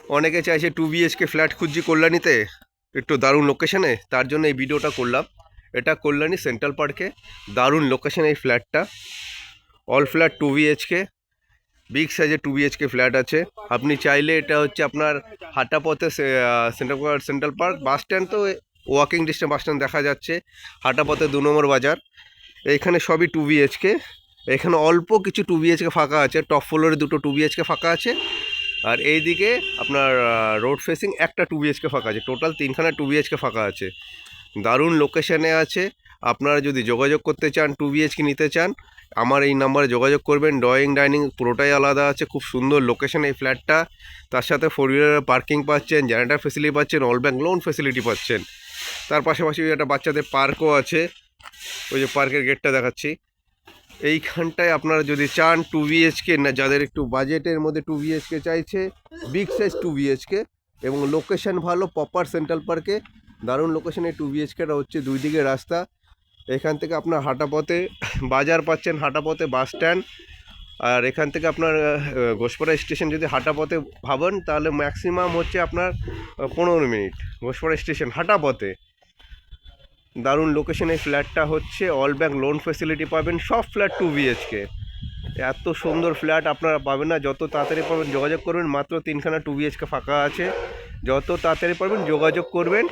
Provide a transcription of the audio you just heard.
অনেকে চাইছে 2 BHK flat খুঁজছি কল্যাণীতে, একটু দারুণ লোকেশনে, তার জন্য এই ভিডিওটা করলাম। এটা কল্যাণী সেন্ট্রাল পার্কে, দারুণ লোকেশন এই ফ্ল্যাটটা। অল ফ্ল্যাট 2 BHK, বিগ সাইজের 2 BHK ফ্ল্যাট আছে। আপনি চাইলে এটা হচ্ছে আপনার হাঁটা পথে সেন্ট্রাল পার্ক বাস স্ট্যান্ড, তো ওয়াকিং ডিস্টেন্স বাস স্ট্যান্ড দেখা যাচ্ছে। হাঁটা পথে 2 নম্বর বাজার। এইখানে সবই 2 BHK। এখানে অল্প কিছু 2 BHK ফাঁকা আছে, টপ ফ্লোরে দুটো 2 BHK ফাঁকা আছে। আর এইদিকে আপনার রোড ফেসিং একটা 2 BHK ফাঁকা আছে। টোটাল 3খানা 2 BHK ফাঁকা আছে, দারুণ লোকেশনে আছে। আপনারা যদি যোগাযোগ করতে চান, 2 BHK নিতে চান, আমার এই নাম্বারে যোগাযোগ করবেন। ড্রয়িং ডাইনিং পুরোটাই আলাদা আছে, খুব সুন্দর লোকেশন এই ফ্ল্যাটটা। তার সাথে 4 হুইলারের পার্কিং পাচ্ছেন, জেনারেটার ফেসিলিটি পাচ্ছেন, অল ব্যাংক লোন ফেসিলিটি পাচ্ছেন। তার পাশাপাশি একটা বাচ্চাদের পার্কও আছে, ওই যে পার্কের গেটটা দেখাচ্ছি। এইখানটায় আপনারা যদি চান 2 BHK, না যাদের একটু বাজেটের মধ্যে 2 BHK চাইছে, বিগ সাইজ 2 BHK এবং লোকেশন ভালো, প্রপার সেন্ট্রাল পার্কে দারুণ লোকেশনে 2 BHKটা হচ্ছে। দুই দিকে রাস্তা, এখান থেকে আপনার হাঁটা পথে বাজার পাচ্ছেন, হাঁটা পথে বাস স্ট্যান্ড। আর এখান থেকে আপনার ঘোষপাড়া স্টেশন যদি হাঁটা পথে ভাবেন, তাহলে ম্যাক্সিমাম হচ্ছে আপনার 15 মিনিট ঘোষপাড়া স্টেশন হাঁটা পথে। দারুণ লোকেশনে ফ্ল্যাটটা হচ্ছে, অল ব্যাংক লোন ফেসিলিটি পাবেন, সব ফ্ল্যাট 2 BHK। এত সুন্দর ফ্ল্যাট আপনারা পাবেন না, যত তাড়াতাড়ি পাবেন যোগাযোগ করবেন। মাত্র 3খানা 2 BHK ফাঁকা আছে, যত তাড়াতাড়ি পারবেন যোগাযোগ করবেন।